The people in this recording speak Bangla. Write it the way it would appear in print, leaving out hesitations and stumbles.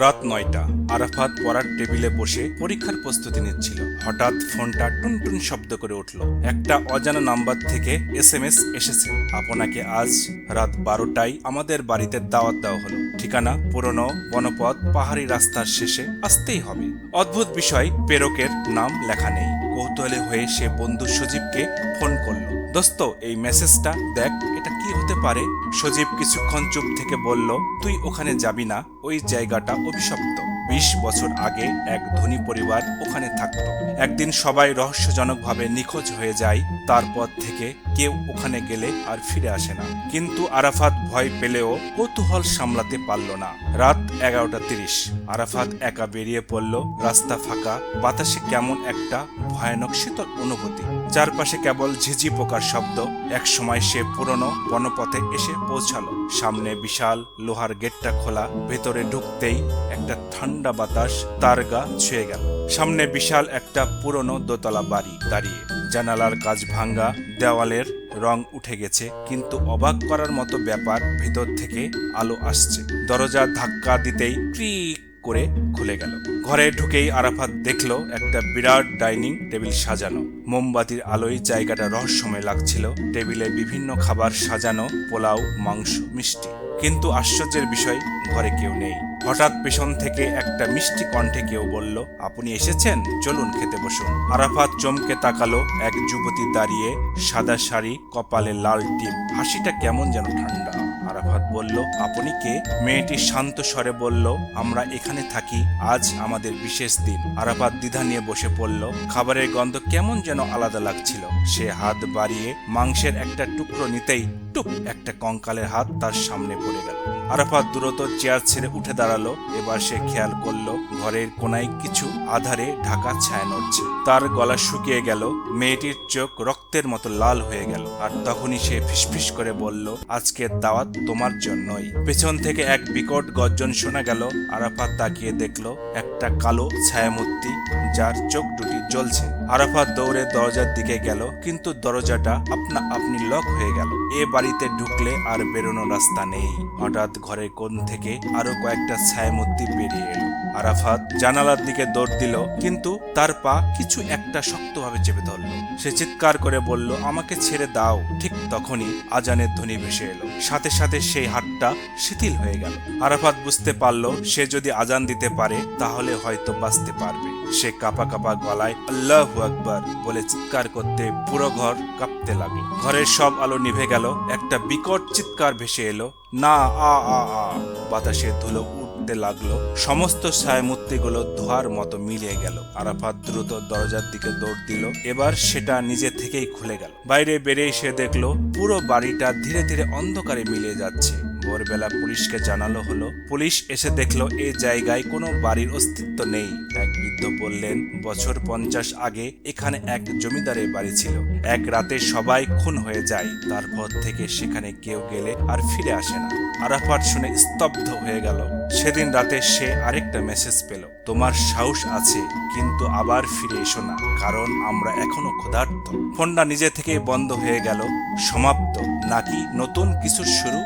রাত ৯টা। আরাফাত পড়ার টেবিলে বসে পরীক্ষার প্রস্তুতি নিচ্ছিল। হঠাৎ ফোনটা টুনটুন শব্দ করে উঠল। একটা অজানা নাম্বার থেকে এসএমএস এসেছে। আপনাকে আজ রাত 12টায় আমাদের বাড়িতে দাওয়াত দেওয়া হলো। ঠিকানা পুরনো বনপথ, পাহাড়ি রাস্তার শেষে আসতেই হবে। অদ্ভুত বিষয়, প্রেরকের নাম লেখা নেই। কৌতূহলী হয়ে সে বন্ধু সজীবকে ফোন করলো। দোস্ত, এই মেসেজটা দেখ, এটা কি হতে পারে? সজীব কিছুক্ষণ চুপ থেকে বলল, তুই ওখানে যাবি না, ওই জায়গাটা অভিশপ্ত। ২০ বছর আগে এক ধনী পরিবার ওখানে থাকতো। একদিন সবাই রহস্যজনকভাবে নিখোঁজ হয়ে যায়। তারপর থেকে কেউ ওখানে গেলে আর ফিরে আসে না। কিন্তু আরাফাত ভয় পেলেও কৌতূহল সামলাতে পারল না। রাত 11:30। আরাফাত একা বেরিয়ে পড়ল। রাস্তা ফাঁকা, বাতাসে কেমন একটা ভয়ানক শীতল অনুভূতি। চারপাশে কেবল ঝিঝি পোকার শব্দ। এক সময় সে পুরনো বনপথে এসে পৌঁছালো। সামনে বিশাল লোহার গেটটা খোলা। ভেতরে ঢুকতেই একটা ঠান্ডা বাতাস তার গা ছুঁয়ে গেল। সামনে বিশাল একটা পুরনো দোতলা বাড়ি দাঁড়িয়ে। জানালার কাঁচ ভাঙ্গা, দেওয়ালের রং উঠে গেছে, কিন্তু অবাক করার মতো ব্যাপার, ভেতর থেকে আলো আসছে। দরজা ধাক্কা দিতেই ক্রিক করে খুলে গেল। ঘরে ঢুকেই আরাফাত দেখলো একটা বিরাট ডাইনিং টেবিল সাজানো। মোমবাতির আলোয় জায়গাটা রহস্যময় লাগছিল। টেবিলে বিভিন্ন খাবার সাজানো, পোলাও, মাংস, মিষ্টি। কিন্তু আশ্চর্যের বিষয়, ঘরে কেউ নেই। হঠাৎ পেছন থেকে একটা মিষ্টি কণ্ঠে কেউ বলল, আপনি এসেছেন, চলুন খেতে বসুন। আরাফাত চমকে তাকালো। এক যুবতী দাঁড়িয়ে, সাদা শাড়ি, কপালে লাল টিপ, হাসিটা কেমন যেন ঠান্ডা। আরাফাত বলল, আপনি কে? মেয়েটি শান্ত স্বরে বলল, আমরা এখানে থাকি, আজ আমাদের বিশেষ দিন। আরাফাত দ্বিধা নিয়ে বসে পড়ল। খাবারের গন্ধ কেমন যেন আলাদা লাগছিল। সে হাত বাড়িয়ে মাংসের একটা টুকরো নিতেই টুপ, একটা কঙ্কালের হাত তার সামনে পড়ে গেল। আরাফাত দ্রুত চেয়ার ছেড়ে উঠে দাঁড়ালো। এবার সে খেয়াল করলো ঘরের কোনায় কিছু আধারে ঢাকা ছায়া নড়ছে। তার গলা শুকিয়ে গেল। মেয়েটির চোখ রক্তের মতো লাল হয়ে গেল। আর তখনই সে ফিসফিস করে বলল, আজকের দাওয়াত তোমার জন্যই। পেছন থেকে এক বিকট গর্জন শোনা গেল। আরাফাত তাকিয়ে দেখলো একটা কালো ছায়ামূর্তি, যার চোখ দুটি জ্বলছে। আরাফাত দৌড়ে দরজার দিকে গেল, কিন্তু দরজাটা আপনা আপনি লক হয়ে গেল। এ বাড়িতে ঢুকলে আর বেরোনোর রাস্তা নেই। হঠাৎ ঘরের কোণ থেকে আরো কয়েকটা ছায়ামূর্তি বেরিয়ে এলো। আরাফাত জানালার দিকে দৌড় দিল, কিন্তু তার পা কিছু একটা শক্তভাবে চেপে ধরল। সে চিৎকার করে বলল, আমাকে ছেড়ে দাও। ঠিক তখনই আজানের ধ্বনি ভেসে এলো। সাথে সাথে সেই হাতটা শিথিল হয়ে গেল। আরাফাত বুঝতে পারল, সে যদি আজান দিতে পারে তাহলে হয়তো বাঁচতে পারবে। সে কাঁপা কাঁপা গলায় আল্লাহু আকবার বলে চিৎকার করতে পুরো ঘর কাঁপতে লাগলো। ঘরের সব আলো নিভে গেল। একটা বিকট চিৎকার ভেসে এলো, না আ আ আ। বাতাসের ধুলো উঠতে লাগলো। সমস্ত ছায়ামূর্তিগুলো ধোঁয়ার মতো মিলিয়ে গেল। আরাফাত দ্রুত দরজার দিকে দৌড় দিল। এবার সেটা নিজে থেকেই খুলে গেল। বাইরে বেরিয়ে সে দেখলো পুরো বাড়িটা ধীরে ধীরে অন্ধকারে মিলিয়ে যাচ্ছে। ভোরবেলা পুলিশকে জানালো হলো। পুলিশ এসে দেখলো এই জায়গায় কোনো বাড়ির অস্তিত্ব নেই। এক বৃদ্ধ বললেন, বছর 50 আগে এখানে এক জমিদারের বাড়ি ছিল। এক রাতে সবাই খুন হয়ে যায়। তারপর থেকে সেখানে কেউ গেলে আর ফিরে আসে না। আরাফাত শুনে স্তব্ধ হয়ে গেল। সেদিন রাতে সে আরেকটা মেসেজ পেল, তোমার সাহস আছে, কিন্তু আবার ফিরে এসো না, কারণ আমরা এখনো ক্ষুধার্ত। ফোনটা নিজে থেকেই বন্ধ হয়ে গেল। সমাপ্ত, নাকি নতুন কিছুর শুরু?